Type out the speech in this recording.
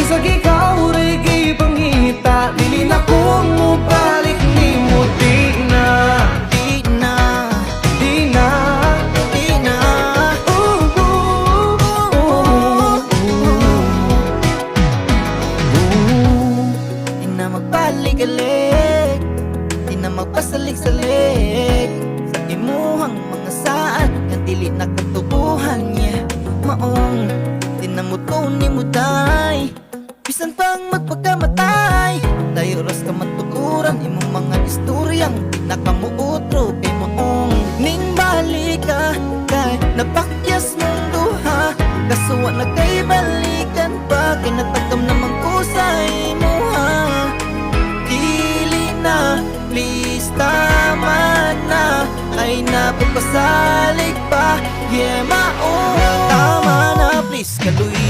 Bisag ikaw ray gipangita, dili na ko mo balik nimo. Di na, Di na, di na, di na. Di na magbalik-alik, di na magpasalik-salik sa imuhang mga saan nga dili na katubuhan niya maong. Di na mo ko ni mo day, bisan pang magpagkamatay tayo ras ka matukuran imong mga istoryang di na kamuutro kay maong. Ning balik ka kay napakyas mong duha, kasuwa na kay balikan pa kay natagam naman ko sa imuha. Dili na, please tama na, ay napagpasalig pa, yeah maong. Tama na, please kaluy